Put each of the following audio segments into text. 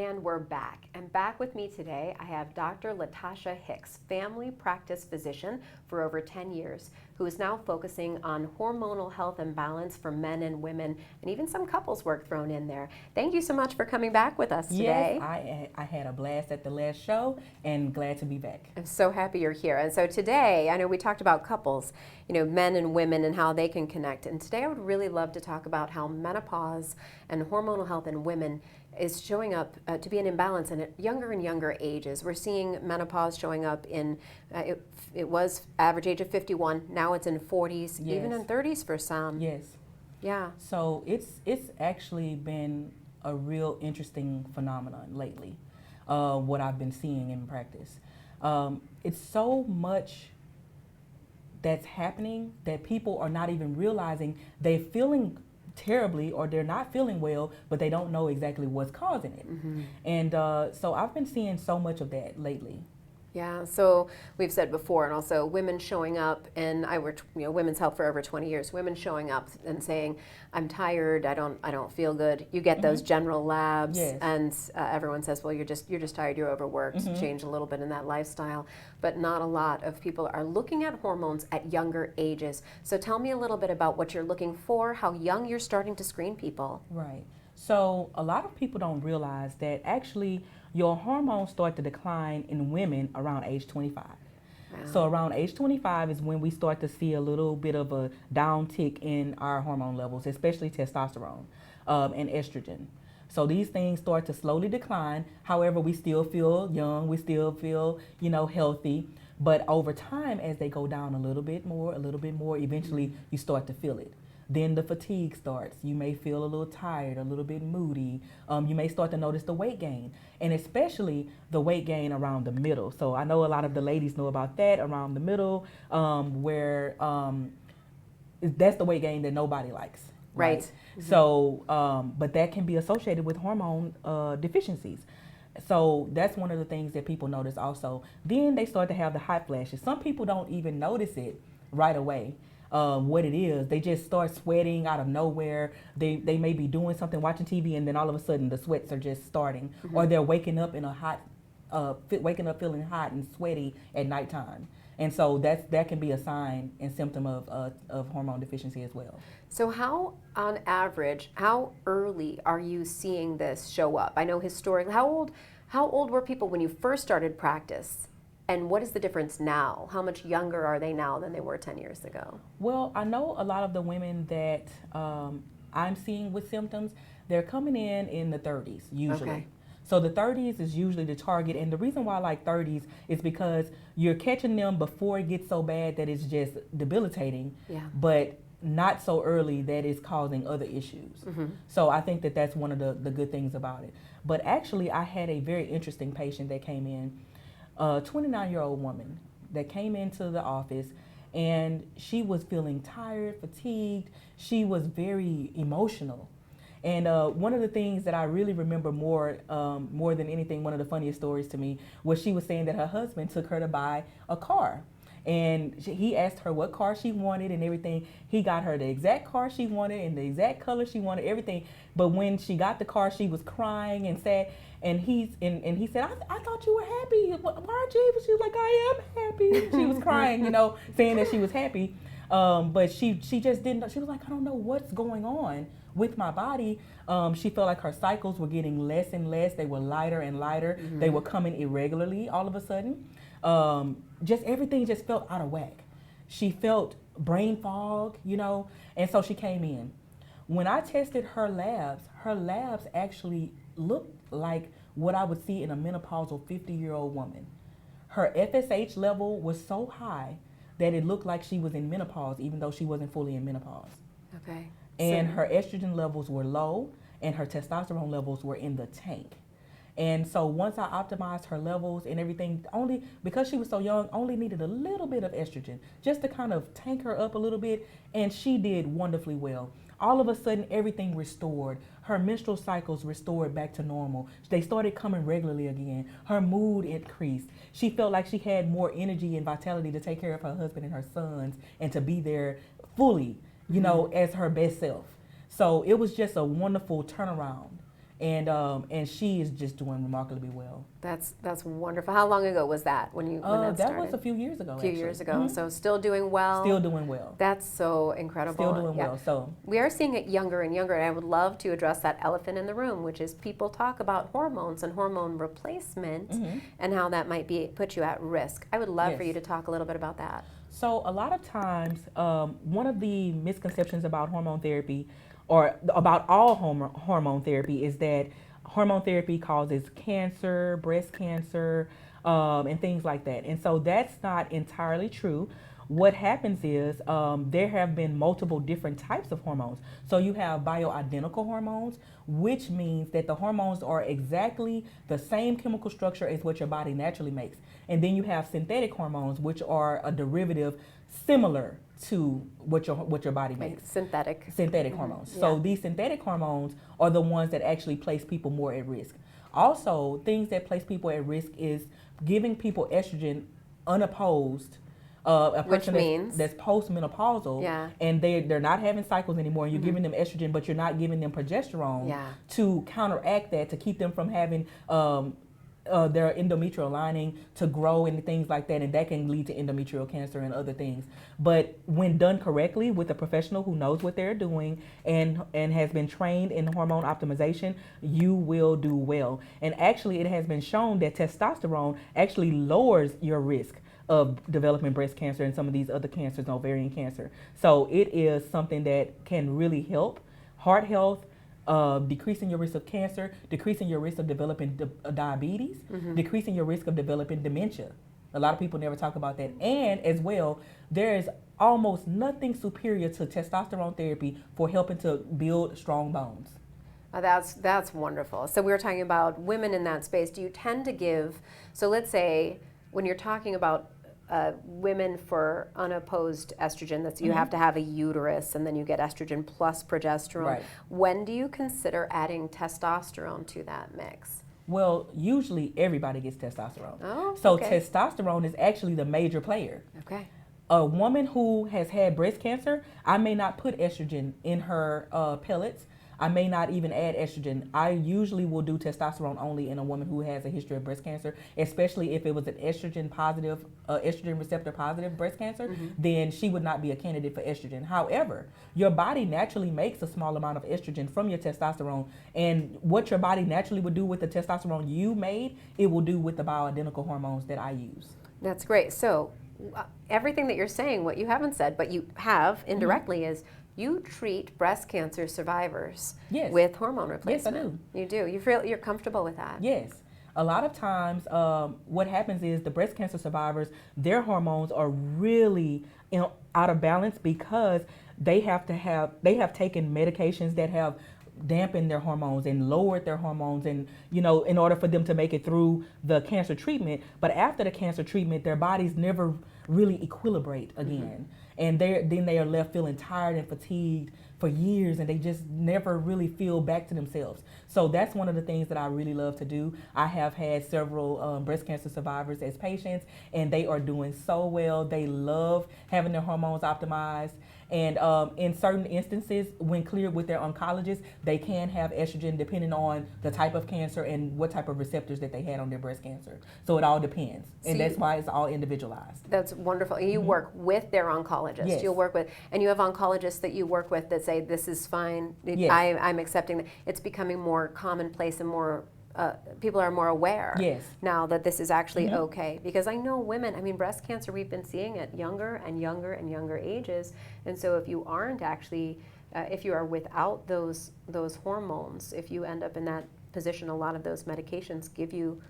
And we're back. And back with me today, I have Dr. Latashia Hicks, family practice physician for over 10 years, who is now focusing on hormonal health and balance for men and women, and even some couples work thrown in there. Thank you so much for coming back with us today. Yes, I had a blast at the last show and glad to be back. I'm so happy you're here. And so today, I know we talked about couples, men and women and how they can connect. And today I would really love to talk about how menopause and hormonal health in women is showing up to be an imbalance and at younger and younger ages. We're seeing menopause showing up in, it was average age of 51, now it's in 40s, Yes. even in 30s for some. Yes. Yeah. So it's actually been a real interesting phenomenon lately, what I've been seeing in practice. It's so much that's happening that people are not even realizing they're feeling terribly or they're not feeling well, but they don't know exactly what's causing it. Mm-hmm. And so I've been seeing so much of that lately. Yeah, so we've said before, and also women showing up, and I worked, women's health for over 20 years. Women showing up and saying, "I'm tired. I don't feel good." You get those general labs, Yes. and everyone says, "Well, you're just tired. You're overworked." Change a little bit in that lifestyle, but not a lot of people are looking at hormones at younger ages. So tell me a little bit about what you're looking for, how young you're starting to screen people. Right. So a lot of people don't realize that actually your hormones start to decline in women around age 25. Wow. So around age 25 is when we start to see a little bit of a downtick in our hormone levels, especially testosterone and estrogen. So these things start to slowly decline. However, we still feel young, we still feel, healthy. But over time, as they go down a little bit more, eventually you start to feel it. Then the fatigue starts. You may feel a little tired, a little bit moody. You may start to notice the weight gain, and especially the weight gain around the middle. So I know a lot of the ladies know about that around the middle, where that's the weight gain that nobody likes. Right. Mm-hmm. So, but that can be associated with hormone deficiencies. So that's one of the things that people notice also. Then they start to have the hot flashes. Some people don't even notice it right away. What it is, they just start sweating out of nowhere. They may be doing something, watching TV, and then all of a sudden the sweats are just starting, or they're waking up in a hot, waking up feeling hot and sweaty at nighttime. And so that can be a sign and symptom of hormone deficiency as well. So how, on average, how early are you seeing this show up? I know historically, how old were people when you first started practice? And what is the difference now? How much younger are they now than they were 10 years ago? Well, I know a lot of the women that I'm seeing with symptoms, they're coming in the 30s usually. Okay. So the 30s is usually the target, and the reason why I like 30s is because you're catching them before it gets so bad that it's just debilitating, but not so early that it's causing other issues. So I think that that's one of the good things about it. But actually, I had a very interesting patient that came in, a 29-year-old woman that came into the office, and she was feeling tired, fatigued. She was very emotional. And one of the things that I really remember more than anything, one of the funniest stories to me, was she was saying that her husband took her to buy a car. And he asked her what car she wanted and everything. He got her the exact car she wanted and the exact color she wanted, everything. But when she got the car, she was crying and sad. And he said, I thought you were happy. Why aren't you? She was like, I am happy. She was crying, saying that she was happy. But she just didn't know. She was like, I don't know what's going on with my body. She felt like her cycles were getting less and less. They were lighter and lighter. They were coming irregularly all of a sudden. Just everything just felt out of whack. She felt brain fog, and so she came in. When I tested her labs actually looked like what I would see in a menopausal 50-year-old woman. Her FSH level was so high that it looked like she was in menopause, even though she wasn't fully in menopause. Okay. And her estrogen levels were low, and her testosterone levels were in the tank. And so once I optimized her levels and everything, only because she was so young, only needed a little bit of estrogen just to kind of tank her up a little bit, and she did wonderfully well. All of a sudden, everything restored. Her menstrual cycles restored back to normal. They started coming regularly again. Her mood increased. She felt like she had more energy and vitality to take care of her husband and her sons and to be there fully, as her best self. So it was just a wonderful turnaround. and she is just doing remarkably well. That's wonderful. How long ago was that when that started? That was a few years ago. Years ago. So still doing well. Still doing well. That's so incredible. Still doing well. So we are seeing it younger and younger, and I would love to address that elephant in the room, which is people talk about hormones and hormone replacement and how that might put you at risk. I would love for you to talk a little bit about that. So a lot of times, one of the misconceptions about hormone therapy, or about all hormone therapy, is that hormone therapy causes cancer, breast cancer, and things like that. And so that's not entirely true. What happens is there have been multiple different types of hormones. So you have bioidentical hormones, which means that the hormones are exactly the same chemical structure as what your body naturally makes. And then you have synthetic hormones, which are a derivative similar to what your body makes. Synthetic hormones. So these synthetic hormones are the ones that actually place people more at risk. Also, things that place people at risk is giving people estrogen unopposed. A person that's postmenopausal, and they're not having cycles anymore, and you're giving them estrogen, but you're not giving them progesterone to counteract that, to keep them from having their endometrial lining to grow and things like that, and that can lead to endometrial cancer and other things. But when done correctly with a professional who knows what they're doing and has been trained in hormone optimization, you will do well. And actually, it has been shown that testosterone actually lowers your risk of developing breast cancer and some of these other cancers, ovarian cancer. So it is something that can really help heart health, decreasing your risk of cancer, decreasing your risk of developing diabetes, decreasing your risk of developing dementia. A lot of people never talk about that. And as well, there is almost nothing superior to testosterone therapy for helping to build strong bones. That's wonderful. So we were talking about women in that space. Do you tend to give, so let's say when you're talking about women for unopposed estrogen, that's you have to have a uterus and then you get estrogen plus progesterone. Right. When do you consider adding testosterone to that mix? Well, usually everybody gets testosterone. Oh, so testosterone is actually the major player. Okay. A woman who has had breast cancer, I may not put estrogen in her pellets. I may not even add estrogen. I usually will do testosterone only in a woman who has a history of breast cancer, especially if it was an estrogen receptor positive breast cancer, then she would not be a candidate for estrogen. However, your body naturally makes a small amount of estrogen from your testosterone, and what your body naturally would do with the testosterone you made, it will do with the bioidentical hormones that I use. That's great. So everything that you're saying, what you haven't said, but you have indirectly is you treat breast cancer survivors with hormone replacement. Yes, I do. You do. You feel you're comfortable with that? Yes. A lot of times, what happens is the breast cancer survivors, their hormones are really out of balance because they have taken medications that have dampened their hormones and lowered their hormones, and in order for them to make it through the cancer treatment. But after the cancer treatment, their bodies never really equilibrate again. And then they are left feeling tired and fatigued for years, and they just never really feel back to themselves. So that's one of the things that I really love to do. I have had several breast cancer survivors as patients, and they are doing so well. They love having their hormones optimized. And in certain instances, when cleared with their oncologist, they can have estrogen depending on the type of cancer and what type of receptors that they had on their breast cancer. So it all depends. And that's why it's all individualized. That's wonderful. You work with their oncologist. Yes. You'll work with, and you have oncologists that you work with that say, this is fine, Yes. I'm accepting that. It's becoming more commonplace and more people are more aware now that this is actually okay. Because I know women, breast cancer, we've been seeing at younger and younger and younger ages. And so if you aren't actually, if you are without those hormones, if you end up in that position, a lot of those medications give you,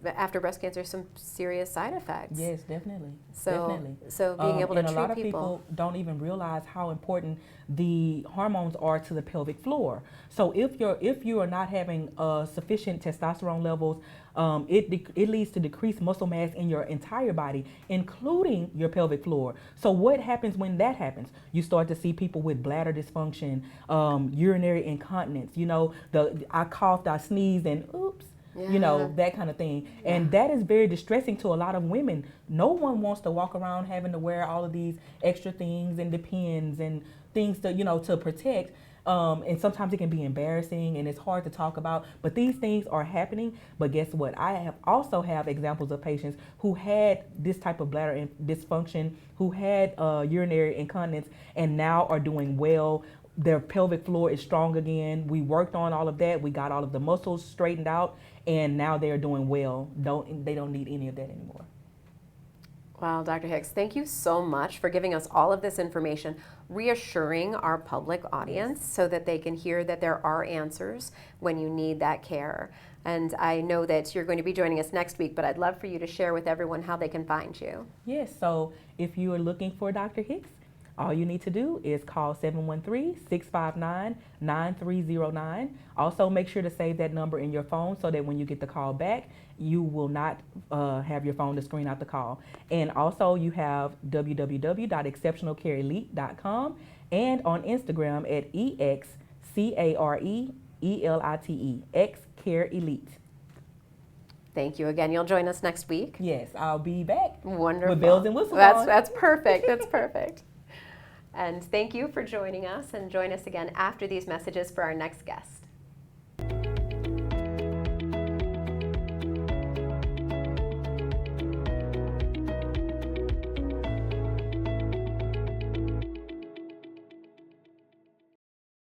after breast cancer, some serious side effects. Yes, definitely. So being able to treat people. And a lot of people don't even realize how important the hormones are to the pelvic floor. So if you are not having sufficient testosterone levels, it leads to decreased muscle mass in your entire body, including your pelvic floor. So what happens when that happens? You start to see people with bladder dysfunction, urinary incontinence. I coughed, I sneezed, and oops. That kind of thing. And that is very distressing to a lot of women. No one wants to walk around having to wear all of these extra things and the pins and things to protect. And sometimes it can be embarrassing and it's hard to talk about, but these things are happening. But guess what? I also have examples of patients who had this type of bladder dysfunction, who had urinary incontinence, and now are doing well. Their pelvic floor is strong again. We worked on all of that. We got all of the muscles straightened out, and now they're doing well. They don't need any of that anymore. Wow, Dr. Hicks, thank you so much for giving us all of this information, reassuring our public audience so that they can hear that there are answers when you need that care. And I know that you're going to be joining us next week, but I'd love for you to share with everyone how they can find you. Yes, so if you are looking for Dr. Hicks, all you need to do is call 713-659-9309. Also, make sure to save that number in your phone so that when you get the call back, you will not have your phone to screen out the call. And also, you have www.exceptionalcareelite.com and on Instagram at EXCAREELITE, X Care Elite. Thank you again. You'll join us next week? Yes, I'll be back. Wonderful. With bells and whistles on. That's perfect. That's perfect. And thank you for joining us, and join us again after these messages for our next guest.